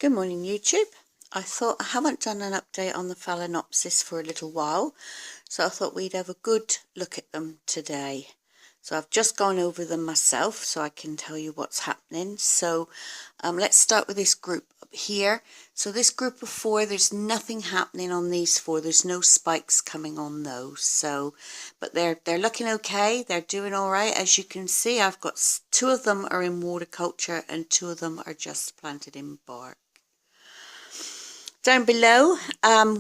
Good morning YouTube. I thought I haven't done an update on the Phalaenopsis for a little while, so I thought we'd have a good look at them today. So I've just gone over them myself so I can tell you what's happening. So let's start with this group up here. So this group of 4, there's nothing happening on these 4. There's no spikes coming on those. So, but they're looking okay. They're doing all right. As you can see, I've got 2 of them are in water culture and 2 of them are just planted in bark. Down below,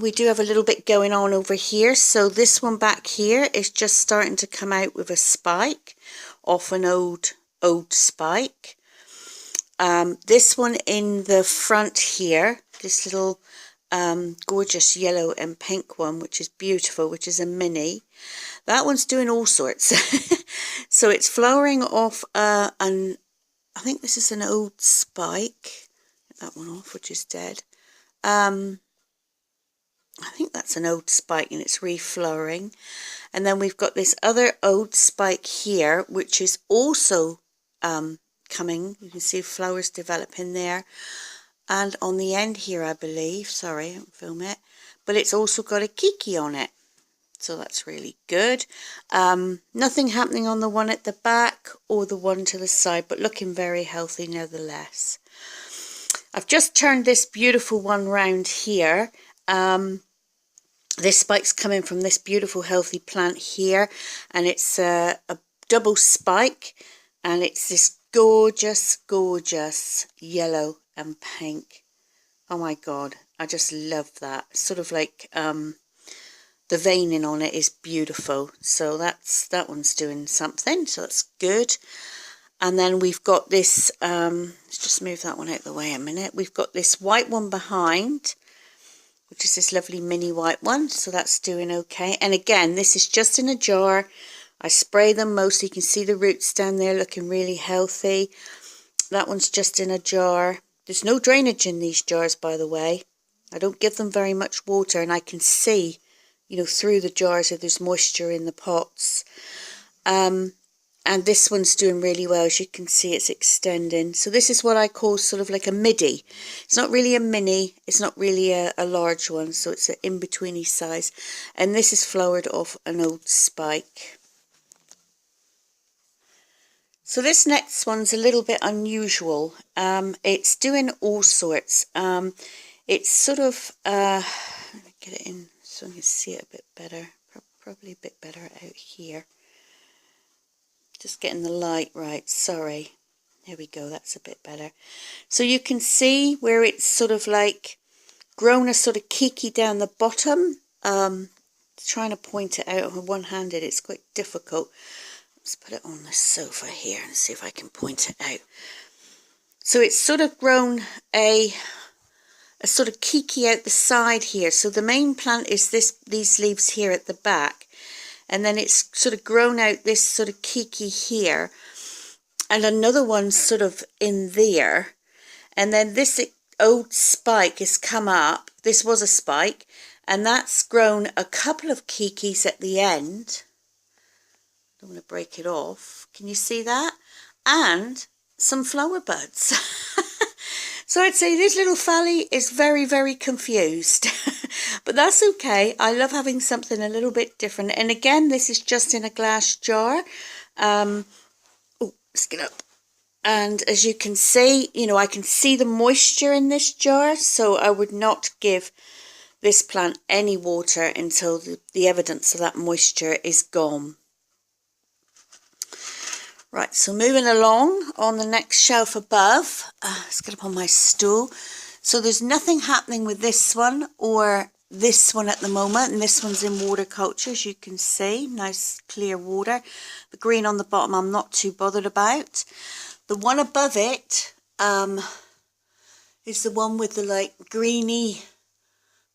we do have a little bit going on over here. So this one back here is just starting to come out with a spike off an old spike. This one in the front here, this little gorgeous yellow and pink one, which is beautiful, which is a mini. That one's doing all sorts. So it's flowering off I think this is an old spike. Get that one off, which is dead. I think that's an old spike and it's reflowering. And then we've got this other old spike here, which is also coming. You can see flowers developing there. And on the end here, I believe, sorry, I didn't film it, but it's also got a kiki on it. So that's really good. Nothing happening on the one at the back or the one to the side, but looking very healthy nevertheless. I've just turned this beautiful one round here. This spike's coming from this beautiful healthy plant here, and it's a double spike, and it's this gorgeous yellow and pink. Oh my god, I just love that. It's sort of like the veining on it is beautiful. So that one's doing something, so that's good. And then we've got this, let's just move that one out of the way a minute. We've got this white one behind, which is this lovely mini white one. So that's doing okay. And again, this is just in a jar. I spray them mostly. You can see the roots down there looking really healthy. That one's just in a jar. There's no drainage in these jars, by the way. I don't give them very much water, and I can see, you know, through the jars if there's moisture in the pots. And this one's doing really well. As you can see, it's extending. So this is what I call sort of like a midi. It's not really a mini. It's not really a large one. So it's an in-betweeny size. And this is flowered off an old spike. So this next one's a little bit unusual. It's doing all sorts. It's sort of, let me get it in so I can see it a bit better. Probably a bit better out here. Just getting the light right, sorry. There we go, that's a bit better. So you can see where it's sort of like grown a sort of kiki down the bottom. Trying to point it out one-handed, it's quite difficult. Let's put it on the sofa here and see if I can point it out. So it's sort of grown a sort of kiki out the side here. So the main plant is these leaves here at the back. And then it's sort of grown out this sort of kiki here. And another one sort of in there. And then this old spike has come up. This was a spike. And that's grown a couple of kikis at the end. I don't want to break it off. Can you see that? And some flower buds. So I'd say this little Phally is very confused. But that's okay. I love having something a little bit different. And again, this is just in a glass jar. Oh, let's get up. And as you can see, you know, I can see the moisture in this jar. So I would not give this plant any water until the evidence of that moisture is gone. Right, so moving along on the next shelf above, let's get up on my stool. So there's nothing happening with this one or this one at the moment, and this one's in water culture, as you can see, nice clear water. The green on the bottom I'm not too bothered about. The one above it is the one with the like greeny,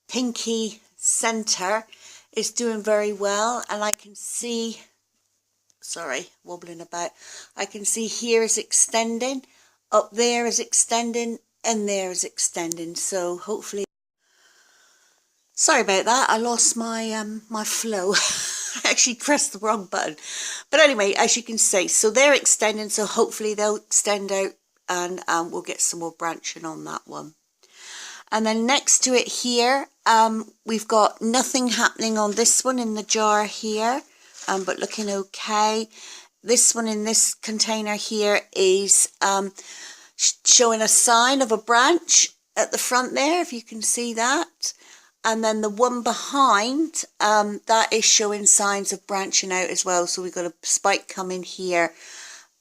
pinky centre, is doing very well, and I can see, sorry, wobbling about. I can see here is extending, up there is extending, and there is extending. So hopefully, sorry about that. I lost my my flow. I actually pressed the wrong button. But anyway, as you can see, so they're extending. So hopefully they'll extend out, and we'll get some more branching on that one. And then next to it here, we've got nothing happening on this one in the jar here, but looking okay. This one in this container here is showing a sign of a branch at the front there, if you can see that. And then the one behind, that is showing signs of branching out as well. So we've got a spike coming here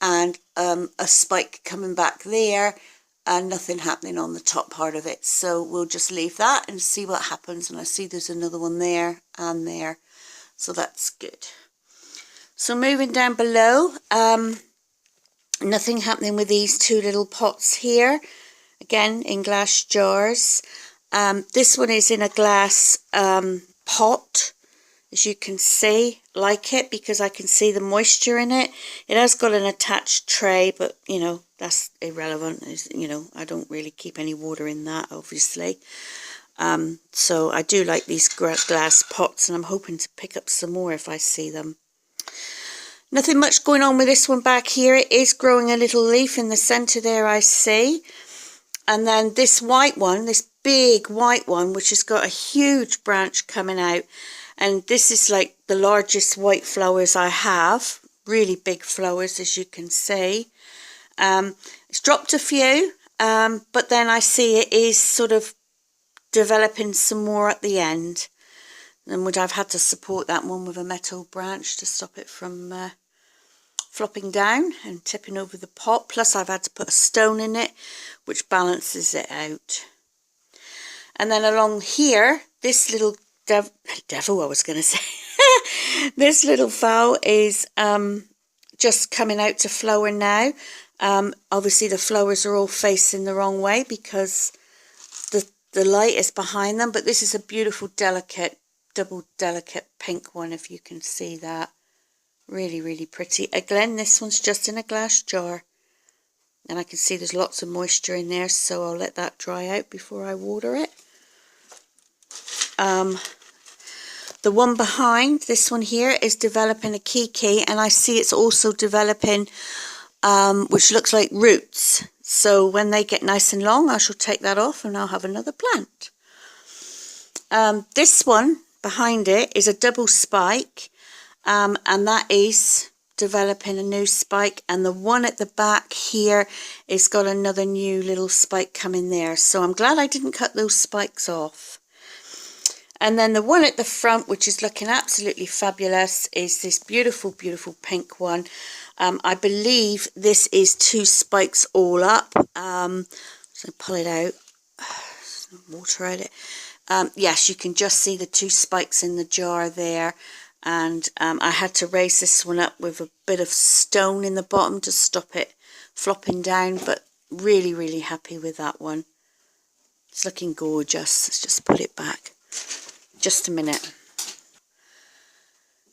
and a spike coming back there, and nothing happening on the top part of it. So we'll just leave that and see what happens. And I see there's another one there and there. So that's good. So moving down below, nothing happening with these two little pots here. Again, in glass jars. This one is in a glass pot, as you can see. Like it because I can see the moisture in it. It has got an attached tray, but you know, that's irrelevant. You know, I don't really keep any water in that, obviously. So I do like these glass pots, and I'm hoping to pick up some more if I see them. Nothing much going on with this one back here. It is growing a little leaf in the centre there, I see. And then this white one, this big white one, which has got a huge branch coming out. And this is like the largest white flowers I have. Really big flowers, as you can see. It's dropped a few, but then I see it is sort of developing some more at the end. And would I've had to support that one with a metal branch to stop it from flopping down and tipping over the pot. Plus I've had to put a stone in it, which balances it out. And then along here, this little devil, I was going to say. This little fowl is just coming out to flower now. Obviously the flowers are all facing the wrong way because the light is behind them. But this is a beautiful, delicate, double delicate pink one, if you can see that. Really, really pretty. Again, this one's just in a glass jar. And I can see there's lots of moisture in there, so I'll let that dry out before I water it. The one behind, this one here, is developing a kiki, and I see it's also developing, which looks like roots. So when they get nice and long, I shall take that off and I'll have another plant. This one behind it is a double spike, and that is developing a new spike, and the one at the back here is got another new little spike coming there. So I'm glad I didn't cut those spikes off. And then the one at the front, which is looking absolutely fabulous, is this beautiful, beautiful pink one. I believe this is two spikes all up. So pull it out, water out it. Yes, you can just see the two spikes in the jar there. And I had to raise this one up with a bit of stone in the bottom to stop it flopping down. But really, really happy with that one. It's looking gorgeous. Let's just put it back. Just a minute.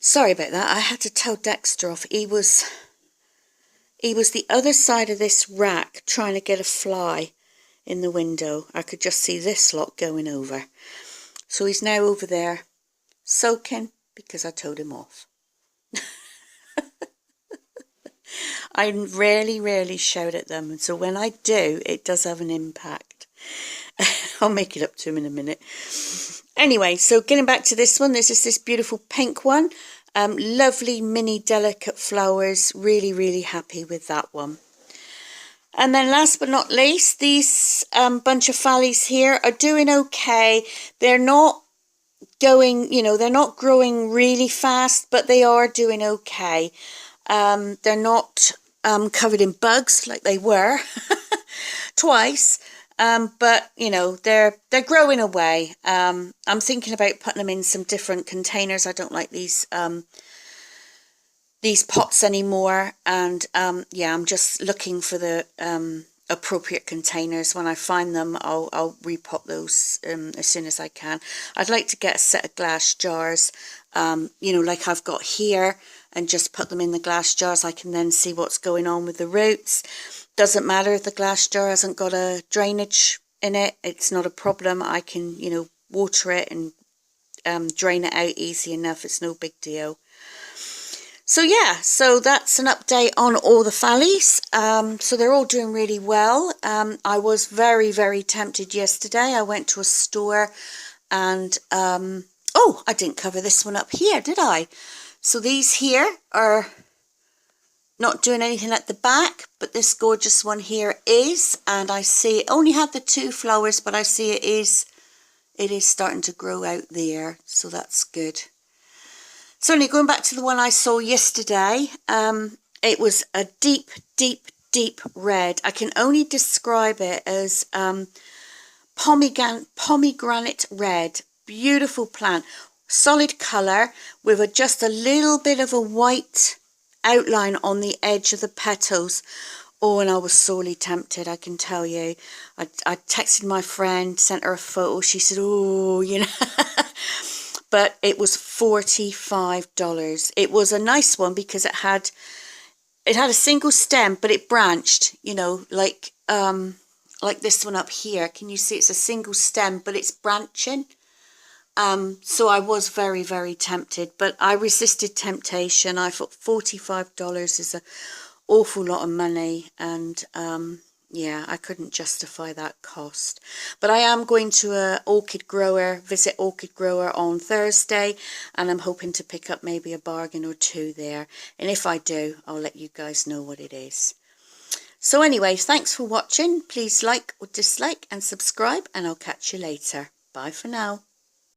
Sorry about that. I had to tell Dexter off. He was the other side of this rack trying to get a fly in the window. I could just see this lot going over. So he's now over there soaking because I told him off. I rarely shout at them, and so when I do, it does have an impact. I'll make it up to him in a minute. Anyway, so getting back to this one, this is this beautiful pink one. Lovely mini delicate flowers. Really, really happy with that one. And then last but not least, these bunch of phalaenopsis here are doing okay. They're not going, you know, they're not growing really fast, but they are doing okay. They're not covered in bugs like they were twice. But you know, they're growing away. I'm thinking about putting them in some different containers. I don't like these pots anymore, and yeah, I'm just looking for the appropriate containers. When I find them, I'll repot those as soon as I can. I'd like to get a set of glass jars, you know, like I've got here, and just put them in the glass jars. I can then see what's going on with the roots. Doesn't matter if the glass jar hasn't got a drainage in it. It's not a problem. I can, you know, water it and drain it out easy enough. It's no big deal. So yeah, so that's an update on all the Phalaes. So they're all doing really well. I was very, very tempted yesterday. I went to a store and, oh, I didn't cover this one up here, did I? So these here are not doing anything at the back, but this gorgeous one here is, and I see it only had the 2 flowers, but I see it is starting to grow out there, so that's good. So only going back to the one I saw yesterday, it was a deep, deep, deep red. I can only describe it as pomegranate red. Beautiful plant, solid colour with just a little bit of a white outline on the edge of the petals. Oh, and I was sorely tempted, I can tell you. I texted my friend, sent her a photo. She said, oh, you know. But it was $45. It was a nice one because it had a single stem, but it branched, you know, like this one up here. Can you see it's a single stem, but it's branching? So I was very, very tempted, but I resisted temptation. I thought $45 is an awful lot of money, and yeah, I couldn't justify that cost. But I am going to visit Orchid Grower on Thursday, and I'm hoping to pick up maybe a bargain or 2 there. And if I do, I'll let you guys know what it is. So anyway, thanks for watching. Please like or dislike and subscribe, and I'll catch you later. Bye for now.